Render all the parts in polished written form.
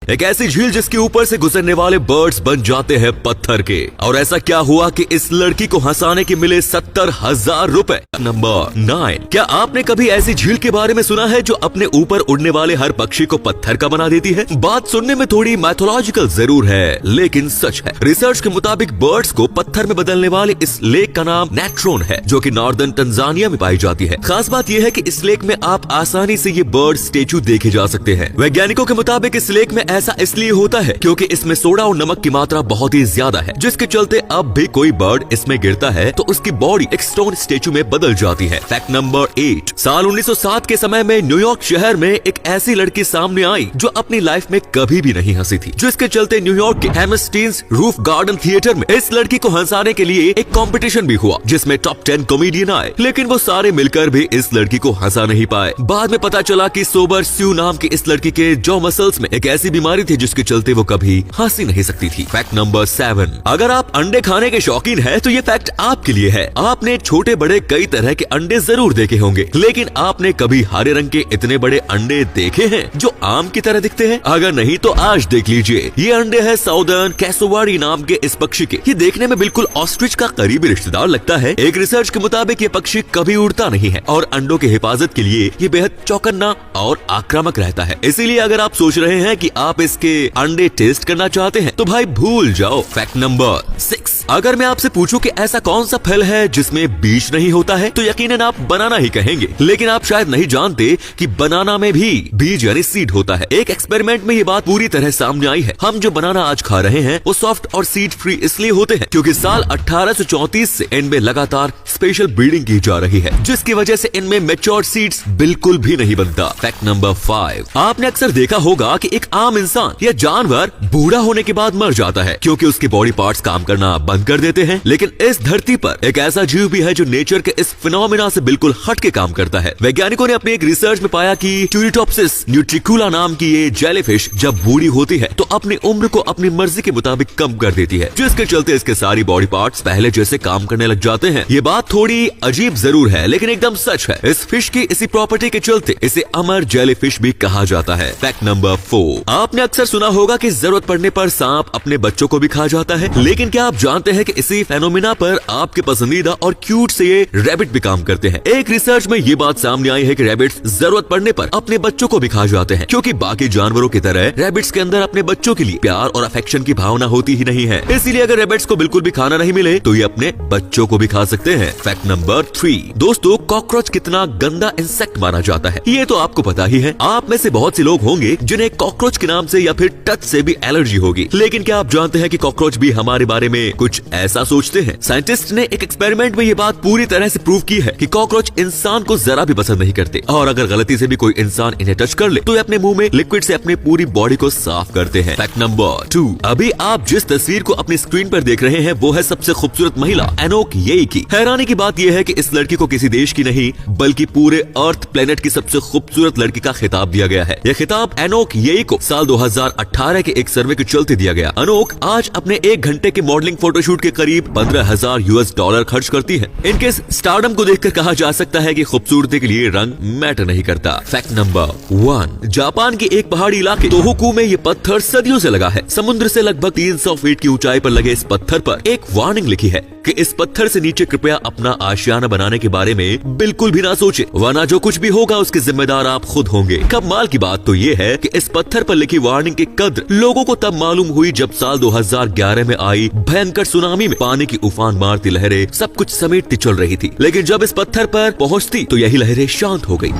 एक ऐसी झील जिसके ऊपर से गुजरने वाले बर्ड्स बन जाते हैं पत्थर के। और ऐसा क्या हुआ कि इस लड़की को हंसाने के मिले 70,000 रुपए। नंबर 9, क्या आपने कभी ऐसी झील के बारे में सुना है जो अपने ऊपर उड़ने वाले हर पक्षी को पत्थर का बना देती है? बात सुनने में थोड़ी मैथोलॉजिकल जरूर है, लेकिन सच है। रिसर्च के मुताबिक बर्ड्स को पत्थर में बदलने वाले इस लेक का नाम नेट्रोन है, जो कि नॉर्दर्न तंजानिया में पाई जाती है। खास बात यह है कि इस लेक में आप आसानी से ये बर्ड स्टेचू देखे जा सकते हैं। वैज्ञानिकों के मुताबिक इस लेक में ऐसा इसलिए होता है क्योंकि इसमें सोडा और नमक की मात्रा बहुत ही ज्यादा है, जिसके चलते अब भी कोई बर्ड इसमें गिरता है तो उसकी बॉडी एक स्टोन स्टेचू में बदल जाती है। फैक्ट नंबर 8, साल 1907 के समय में न्यूयॉर्क शहर में एक ऐसी लड़की सामने आई जो अपनी लाइफ में कभी भी नहीं हंसी थी, जिसके चलते न्यूयॉर्क के हैमस्टीन्स रूफ गार्डन थिएटर में इस लड़की को हंसाने के लिए एक कंपटीशन भी हुआ, जिसमें टॉप 10 कॉमेडियन आए, लेकिन वो सारे मिलकर भी इस लड़की को हंसा नहीं पाए। बाद में पता चला कि सोबर स्यू नाम की इस लड़की के जॉ मसल्स में एक ऐसी बीमारी थी जिसके चलते वो कभी हंसी नहीं सकती थी। फैक्ट नंबर 7, अगर आप अंडे खाने के शौकीन हैं तो ये फैक्ट आपके लिए है। आपने छोटे बड़े कई तरह के अंडे जरूर देखे होंगे, लेकिन आपने कभी हरे रंग के इतने बड़े अंडे देखे हैं जो आम की तरह दिखते हैं? अगर नहीं तो आज देख लीजिए, ये अंडे हैं साउदर्न कैसोवारी नाम के इस पक्षी के। ये देखने में बिल्कुल ऑस्ट्रिच का करीबी रिश्तेदार लगता है। एक रिसर्च के मुताबिक ये पक्षी कभी उड़ता नहीं है और अंडों की हिफाजत के लिए ये बेहद चौकन्ना और आक्रामक रहता है। इसीलिए अगर आप सोच रहे हैं कि आप इसके अंडे टेस्ट करना चाहते हैं तो भाई भूल जाओ। फैक्ट नंबर 6, अगर मैं आपसे पूछूं कि ऐसा कौन सा फल है जिसमें बीज नहीं होता है तो यकीनन आप बनाना ही कहेंगे, लेकिन आप शायद नहीं जानते कि बनाना में भी बीज यानी सीड होता है। एक एक्सपेरिमेंट में ये बात पूरी तरह सामने आई है। हम जो बनाना आज खा रहे हैं वो सॉफ्ट और सीड फ्री इसलिए होते हैं क्योंकि साल 1834 से इनमें लगातार स्पेशल ब्रीडिंग की जा रही है, जिसकी वजह से इनमें मैच्योर सीड्स बिल्कुल भी नहीं बनता। फैक्ट नंबर 5, आपने अक्सर देखा होगा कि एक आम इंसान या जानवर बूढ़ा होने के बाद मर जाता है क्योंकि उसके बॉडी पार्ट्स काम करना बंद कर देते हैं, लेकिन इस धरती पर एक ऐसा जीव भी है जो नेचर के इस फिनोमिना से बिल्कुल हट के काम करता है। वैज्ञानिकों ने अपनी एक रिसर्च में पाया कि ट्यूरिटोप्सिस न्यूट्रिकुला नाम की ये जेलीफिश जब बूढ़ी होती है तो अपनी उम्र को अपनी मर्जी के मुताबिक कम कर देती है, जिसके चलते इसके सारी बॉडी पार्ट्स पहले जैसे काम करने लग जाते हैं। ये बात थोड़ी अजीब जरूर है, लेकिन एकदम सच है। इस फिश की इसी प्रॉपर्टी के चलते इसे अमर जेलीफिश भी कहा जाता है। फैक्ट नंबर 4, आपने अक्सर सुना होगा कि जरूरत पड़ने पर सांप अपने बच्चों को भी खा जाता है, लेकिन क्या आप जानते हैं कि इसी फेनोमेना पर आपके पसंदीदा और क्यूट से ये रैबिट भी काम करते हैं। एक रिसर्च में ये बात सामने आई है कि रैबिट्स जरूरत पड़ने पर अपने बच्चों को भी खा जाते हैं, क्योंकि बाकी जानवरों की तरह रैबिट्स के अंदर अपने बच्चों के लिए प्यार और अफेक्शन की भावना होती ही नहीं है। इसीलिए अगर रैबिट्स को बिल्कुल भी खाना नहीं मिले तो ये अपने बच्चों को भी खा सकते हैं। फैक्ट नंबर 3, दोस्तों कॉकरोच कितना गंदा इंसेक्ट माना जाता है ये तो आपको पता ही है। आप में से बहुत से लोग होंगे जिन्हें कॉकरोच के नाम से या फिर टच से भी एलर्जी होगी, लेकिन क्या आप जानते हैं कि कॉकरोच भी हमारे बारे में कुछ ऐसा सोचते हैं? साइंटिस्ट ने एक एक्सपेरिमेंट में ये बात पूरी तरह से प्रूव की है कि कॉकरोच इंसान को जरा भी पसंद नहीं करते, और अगर गलती से भी कोई इंसान इन्हें टच कर ले तो ये अपने मुंह में लिक्विड से अपनी पूरी बॉडी को साफ करते हैं। फैक्ट नंबर 2, अभी आप जिस तस्वीर को अपनी स्क्रीन पर देख रहे हैं वो है सबसे खूबसूरत महिला एनोक येई की। हैरानी की बात यह है कि इस लड़की को किसी देश की नहीं बल्कि पूरे अर्थ प्लेनेट की सबसे खूबसूरत लड़की का खिताब दिया गया है। यह खिताब एनोक येई को साल 2018 के एक सर्वे के चलते दिया गया। एनोक आज अपने 1 घंटे के मॉडलिंग फोटोशूट के करीब $15,000 खर्च करती है। इनके स्टारडम को देखकर कहा जा सकता है कि खूबसूरती के लिए रंग मैटर नहीं करता। फैक्ट नंबर 1, जापान के एक पहाड़ी इलाके तोहोकू में ये पत्थर सदियों से लगा है। समुद्र से लगभग 300 फीट की ऊंचाई पर लगे इस पत्थर पर एक वार्निंग लिखी है कि इस पत्थर से नीचे कृपया अपना आशियाना बनाने के बारे में बिल्कुल भी ना सोचे, वरना जो कुछ भी होगा उसके जिम्मेदार आप खुद होंगे। कमाल की बात तो ये है कि इस पत्थर पर लिखी वार्निंग की कद्र लोगों को तब मालूम हुई जब साल 2011 में आई भयंकर सुनामी में पानी की उफान मारती लहरें सब कुछ समेटती चल रही थी, लेकिन जब इस पत्थर पर पहुंचती तो यही लहरें शांत हो गई।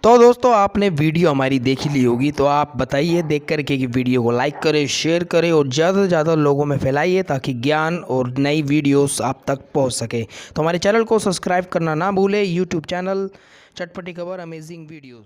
तो दोस्तों आपने वीडियो हमारी देख ली होगी, तो आप बताइए देख करके कि वीडियो को लाइक करें, शेयर करें और ज़्यादा से ज़्यादा लोगों में फैलाइए ताकि ज्ञान और नई वीडियोस आप तक पहुंच सके। तो हमारे चैनल को सब्सक्राइब करना ना भूलें, यूट्यूब चैनल चटपटी खबर अमेजिंग वीडियोस।